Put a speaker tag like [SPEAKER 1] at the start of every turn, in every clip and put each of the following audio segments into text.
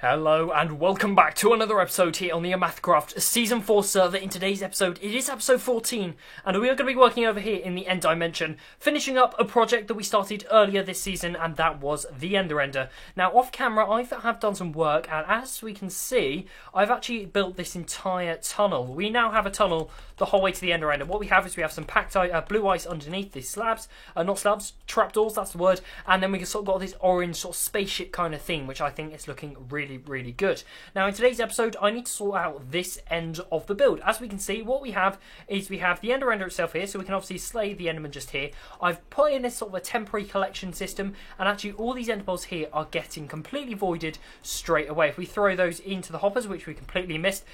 [SPEAKER 1] Hello and welcome back to another episode here on the Amathcraft Season 4 server. In today's episode, it is episode 14, and we are going to be working over here in the End Dimension, finishing up a project that we started earlier this season, and that was the Ender Ender. Now, off camera, I have done some work, and as we can see, I've actually built this entire tunnel. We now have a tunnel the whole way to the Ender Ender. What we have is we have some packed blue ice underneath these slabs, not slabs, trapdoors, that's the word, and then we sort of got this orange sort of spaceship kind of theme, which I think is looking really good. Now in today's episode I need to sort out this end of the build. As we can see, what we have is we have the Ender Ender itself here, so we can obviously slay the Enderman just here. I've put in this sort of a temporary collection system, and actually all these Ender Balls here are getting completely voided straight away. If we throw those into the hoppers, which we completely missed,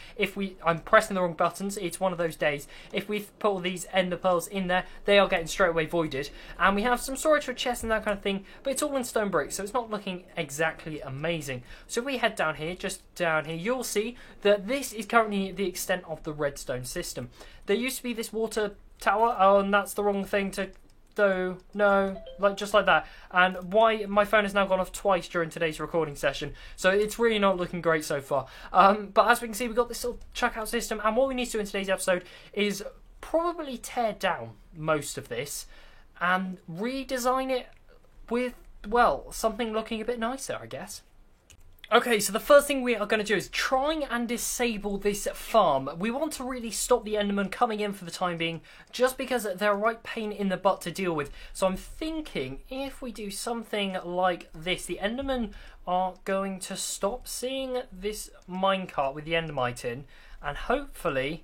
[SPEAKER 1] I'm pressing the wrong buttons, it's one of those days. If we put all these Ender Pearls in there, they are getting straight away voided. And we have some storage for chests and that kind of thing, but it's all in stone bricks, so it's not looking exactly amazing. So if we head down here, just down here, you'll see that this is currently the extent of the redstone system. There used to be this water tower, and that's the wrong thing to do. No, just like that. And why my phone has now gone off twice during today's recording session, so it's really not looking great so far. But as we can see, we've got this little checkout system, and what we need to do in today's episode is probably tear down most of this and redesign it with, well, something looking a bit nicer, I guess. Okay, so the first thing we are going to do is try and disable this farm. We want to really stop the Enderman coming in for the time being, just because they're a right pain in the butt to deal with. So I'm thinking if we do something like this, the Endermen are going to stop seeing this minecart with the Endermite in, and hopefully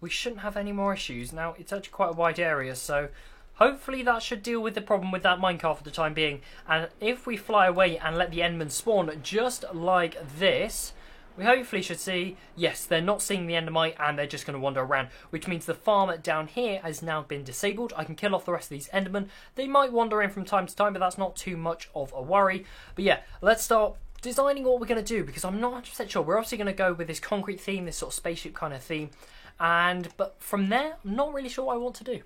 [SPEAKER 1] we shouldn't have any more issues. Now, it's actually quite a wide area, so hopefully that should deal with the problem with that minecart for the time being. And if we fly away and let the Endermen spawn just like this, we hopefully should see, yes, they're not seeing the Endermite and they're just going to wander around, which means the farm down here has now been disabled. I can kill off the rest of these Endermen. They might wander in from time to time, but that's not too much of a worry. But yeah, let's start designing what we're going to do, because I'm not 100% sure. We're obviously going to go with this concrete theme, this sort of spaceship kind of theme. But from there, I'm not really sure what I want to do.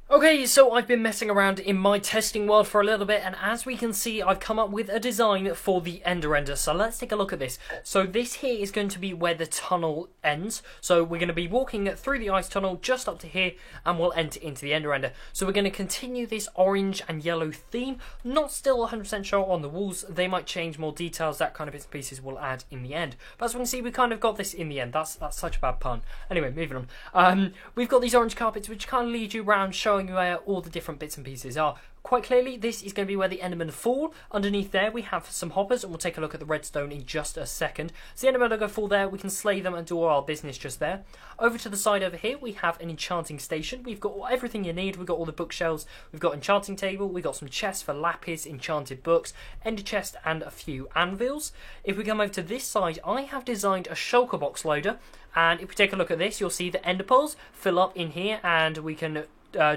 [SPEAKER 1] Okay, so I've been messing around in my testing world for a little bit, and as we can see, I've come up with a design for the Ender Ender. So let's take a look at this. So this here is going to be where the tunnel ends. So we're going to be walking through the ice tunnel just up to here, and we'll enter into the Ender Ender. So we're going to continue this orange and yellow theme. Not still 100% sure on the walls. They might change more details. That kind of bits and pieces we'll add in the end. But as we can see, we kind of got this in the end. That's such a bad pun. Anyway, moving on. We've got these orange carpets, which kind of lead you around, showing where all the different bits and pieces are. Quite clearly, this is going to be where the Endermen fall. Underneath there, we have some hoppers, and we'll take a look at the redstone in just a second. So the Endermen are going to fall there. We can slay them and do all our business just there. Over to the side over here, we have an enchanting station. We've got everything you need. We've got all the bookshelves. We've got enchanting table. We've got some chests for lapis, enchanted books, ender chest, and a few anvils. If we come over to this side, I have designed a shulker box loader. And if we take a look at this, you'll see the ender pearls fill up in here, and we can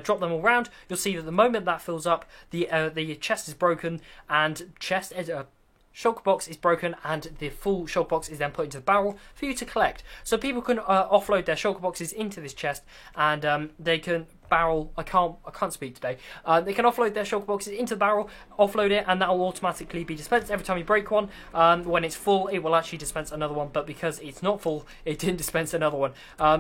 [SPEAKER 1] drop them all around. You'll see that the moment that fills up, the chest is broken, and shulker box is broken, and the full shulker box is then put into the barrel for you to collect. So people can offload their shulker boxes into this chest, and they can barrel. I can't speak today. They can offload their shulker boxes into the barrel, offload it, and that will automatically be dispensed every time you break one. When it's full, it will actually dispense another one, but because it's not full, it didn't dispense another one.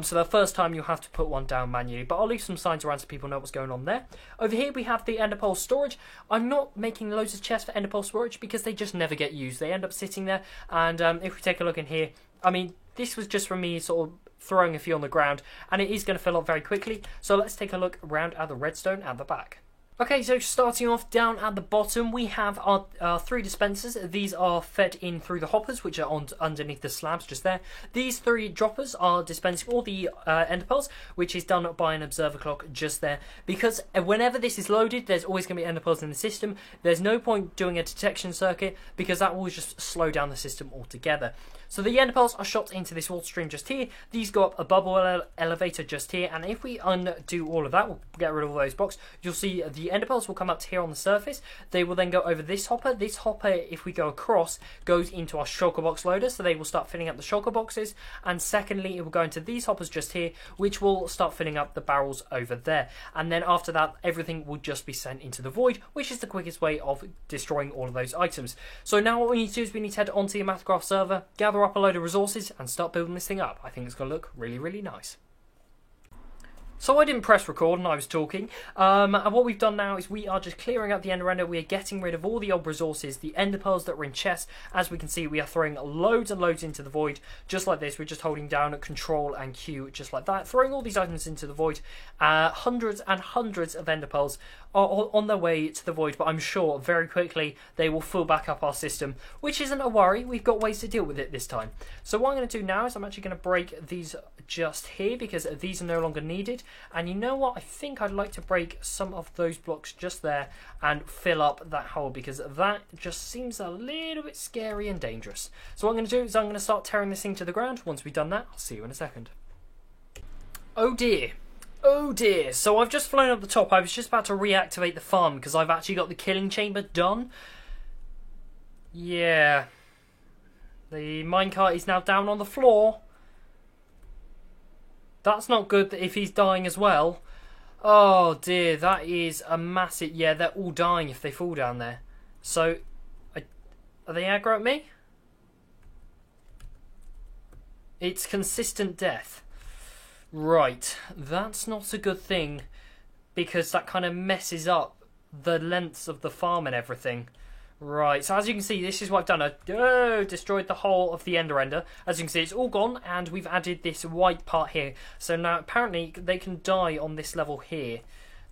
[SPEAKER 1] So the first time you'll have to put one down manually, but I'll leave some signs around so people know what's going on there. Over here we have the ender pearl storage. I'm not making loads of chests for ender pearl storage because they just never get used. They end up sitting there, and if we take a look in here, I mean, this was just from me sort of throwing a few on the ground, and it is going to fill up very quickly. So let's take a look around at the redstone at the back. Okay, so starting off down at the bottom, we have our 3 dispensers. These are fed in through the hoppers, which are underneath the slabs just there. These 3 droppers are dispensing all the ender pearls, which is done by an observer clock just there. Because whenever this is loaded, there's always going to be ender pearls in the system. There's no point doing a detection circuit, because that will just slow down the system altogether. So the ender pearls are shot into this water stream just here. These go up a bubble elevator just here, and if we undo all of that, we'll get rid of all those blocks, you'll see the the ender pearls will come up to here on the surface. They will then go over this hopper. This hopper, if we go across, goes into our shulker box loader, so they will start filling up the shulker boxes. And secondly, it will go into these hoppers just here, which will start filling up the barrels over there. And then after that, everything will just be sent into the void, which is the quickest way of destroying all of those items. So now what we need to do is we need to head onto the Mathcraft server, gather up a load of resources, and start building this thing up. I think it's going to look really, really nice. So I didn't press record and I was talking, and what we've done now is we are just clearing up the ender render. We are getting rid of all the old resources, the ender pearls that were in chests. As we can see, we are throwing loads and loads into the void, just like this. We're just holding down Control and Q, just like that, throwing all these items into the void. Hundreds and hundreds of ender pearls are on their way to the void, but I'm sure very quickly they will fill back up our system, which isn't a worry. We've got ways to deal with it this time. So what I'm going to do now is I'm actually going to break these just here, because these are no longer needed. And you know what? I think I'd like to break some of those blocks just there and fill up that hole, because that just seems a little bit scary and dangerous. So what I'm going to do is I'm going to start tearing this thing to the ground. Once we've done that, I'll see you in a second. Oh dear. Oh dear, so I've just flown up the top. I was just about to reactivate the farm because I've actually got the killing chamber done. Yeah. The minecart is now down on the floor. That's not good if he's dying as well. Oh dear, that is a massive... Yeah, they're all dying if they fall down there. So, are they aggro at me? It's consistent death. Right, that's not a good thing, because that kind of messes up the lengths of the farm and everything. Right, so as you can see, this is what I've done. I destroyed the whole of the ender render. As you can see, it's all gone, and we've added this white part here. So now, apparently, they can die on this level here.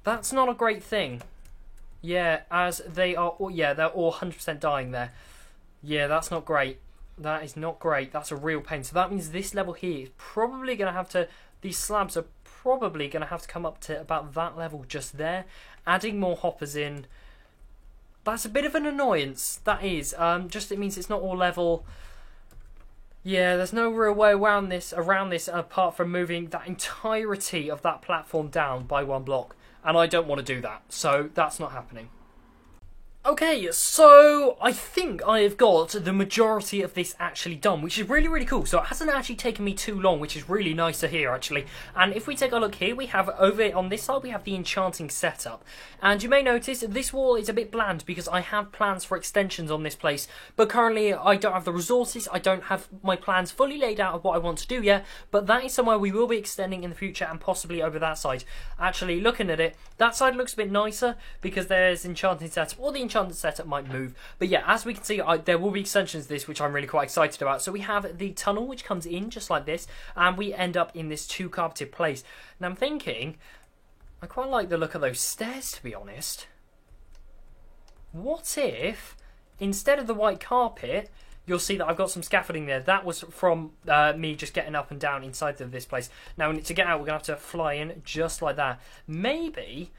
[SPEAKER 1] That's not a great thing. Yeah, as they are... Yeah, they're all 100% dying there. Yeah, that's not great. That is not great. That's a real pain. So that means this level here is probably going to have to... These slabs are probably going to have to come up to about that level just there. Adding more hoppers in... That's a bit of an annoyance, that is. Just it means it's not all level. Yeah, there's no real way around this apart from moving that entirety of that platform down by one block. And I don't want to do that, so that's not happening. Okay, so I think I have got the majority of this actually done, which is really, really cool. So it hasn't actually taken me too long, which is really nice to hear, actually. And if we take a look here, we have over on this side, we have the enchanting setup. And you may notice this wall is a bit bland because I have plans for extensions on this place. But currently, I don't have the resources. I don't have my plans fully laid out of what I want to do yet. But that is somewhere we will be extending in the future, and possibly over that side. Actually, looking at it, that side looks a bit nicer because there's enchanting setup, or the enchanted setup might move. But yeah, as we can see, there will be extensions to this, which I'm really quite excited about. So we have the tunnel, which comes in just like this, and we end up in this two-carpeted place. Now I'm thinking, I quite like the look of those stairs, to be honest. What if, instead of the white carpet, you'll see that I've got some scaffolding there. That was from me just getting up and down inside of this place. Now to get out, we're going to have to fly in just like that. Maybe...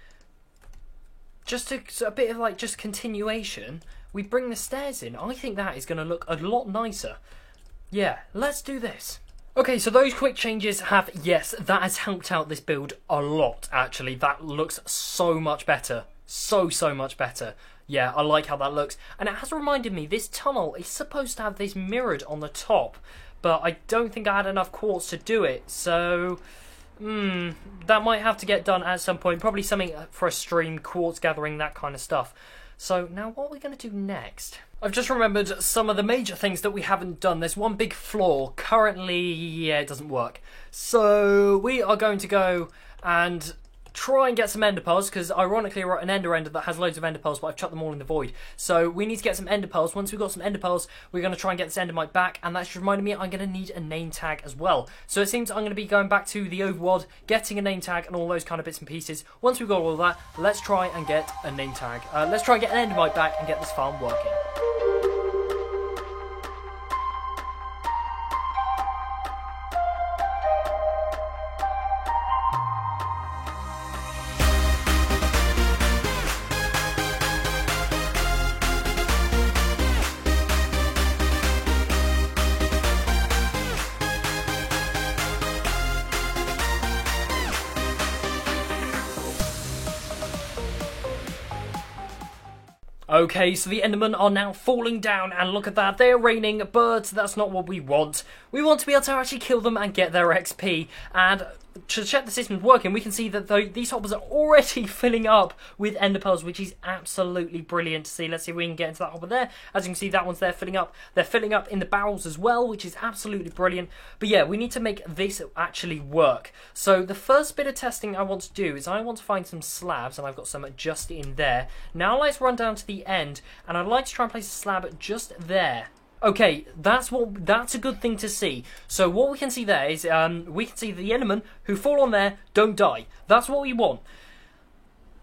[SPEAKER 1] just a bit of like just continuation, we bring the stairs in. I think that is going to look a lot nicer. Yeah, let's do this. Okay, so those quick changes have, yes, that has helped out this build a lot, actually. That looks so much better. So much better. Yeah, I like how that looks. And it has reminded me, this tunnel is supposed to have this mirrored on the top, but I don't think I had enough quartz to do it, so... that might have to get done at some point. Probably something for a stream, quartz gathering, that kind of stuff. So now what are we going to do next? I've just remembered some of the major things that we haven't done. There's one big flaw. Currently, yeah, it doesn't work. So we are going to go and try and get some ender pearls, because ironically I wrote an ender that has loads of ender pearls, but I've chucked them all in the void. So we need to get some ender pearls. Once we've got some ender pearls, we're going to try and get this endermite back, and that's just reminded me I'm going to need a name tag as well. So it seems I'm going to be going back to the overworld, getting a name tag and all those kind of bits and pieces. Once we've got all of that, let's try and get a name tag. Let's try and get an endermite back and get this farm working. Okay, so the Endermen are now falling down, and look at that, they're raining birds. That's not what we want. We want to be able to actually kill them and get their XP, and to check the system's working, we can see that these hoppers are already filling up with ender pearls, which is absolutely brilliant to see. Let's see if we can get into that hopper there. As you can see, that one's there filling up. They're filling up in the barrels as well, which is absolutely brilliant. But yeah, we need to make this actually work. So the first bit of testing I want to do is I want to find some slabs, and I've got some just in there. Now let's run down to the end, and I'd like to try and place a slab just there. Okay, that's a good thing to see. So what we can see there is we can see the Endermen who fall on there don't die. That's what we want.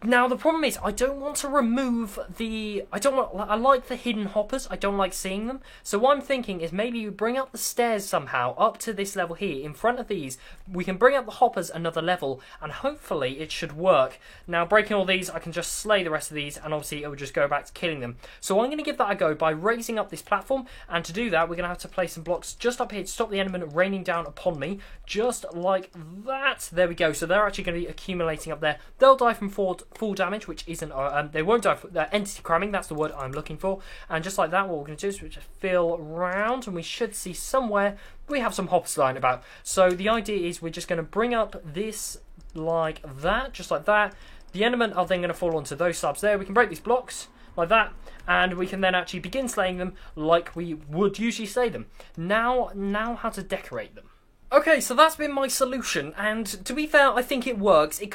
[SPEAKER 1] Now the problem is I don't want to remove the I like the hidden hoppers. I don't like seeing them. So what I'm thinking is maybe you bring up the stairs somehow up to this level here. In front of these, we can bring up the hoppers another level, and hopefully it should work. Now breaking all these, I can just slay the rest of these, and obviously it will just go back to killing them. So I'm going to give that a go by raising up this platform, and to do that we're going to have to place some blocks just up here to stop the Endermen raining down upon me, just like that. There we go. So they're actually going to be accumulating up there. They'll die from full damage, which isn't they won't die from entity cramming. That's the word I'm looking for. And just like that, what we're going to do is we just fill round, and we should see somewhere we have some hoppers lying about. So the idea is we're just going to bring up this like that, just like that. The Endermen are then going to fall onto those slabs there. We can break these blocks like that, and we can then actually begin slaying them like we would usually slay them. Now how to decorate them. Okay, so that's been my solution, and to be fair, I think it works. It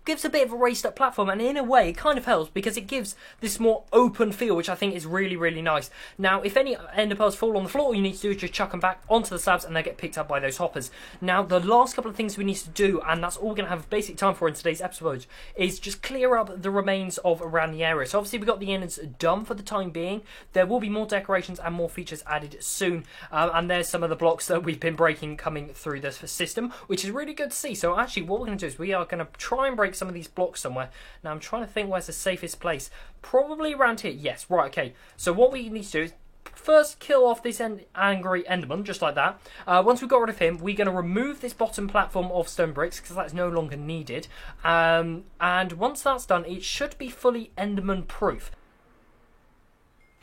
[SPEAKER 1] gives a bit of a raised up platform, and in a way, it kind of helps because it gives this more open feel, which I think is really, really nice. Now, if any ender pearls fall on the floor, all you need to do is just chuck them back onto the slabs, and they get picked up by those hoppers. Now, the last couple of things we need to do, and that's all we're going to have basic time for in today's episode, is just clear up the remains of around the area. So obviously, we've got the innards done for the time being. There will be more decorations and more features added soon, and there's some of the blocks that we've been breaking coming through this system, which is really good to see. So actually what we're going to do is we are going to try and break some of these blocks somewhere. Now I'm trying to think where's the safest place. Probably around here. Yes, right, okay. So what we need to do is first kill off this angry Enderman, just like that. Once we've got rid of him, we're going to remove this bottom platform of stone bricks because that's no longer needed. And once that's done, it should be fully Enderman proof.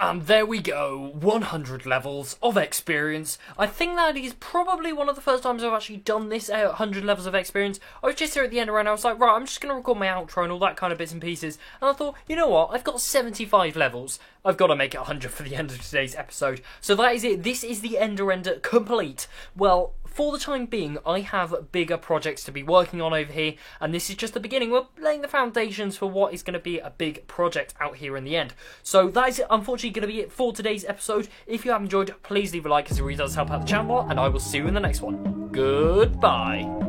[SPEAKER 1] And there we go, 100 levels of experience. I think that is probably one of the first times I've actually done this 100 levels of experience. I was just here at the end around, I was like, right, I'm just going to record my outro and all that kind of bits and pieces. And I thought, you know what, I've got 75 levels. I've got to make it 100 for the end of today's episode. So that is it. This is the Ender complete. Well, for the time being, I have bigger projects to be working on over here, and this is just the beginning. We're laying the foundations for what is going to be a big project out here in the end. So that is, unfortunately, going to be it for today's episode. If you have enjoyed, please leave a like, as it really does help out the channel, and I will see you in the next one. Goodbye.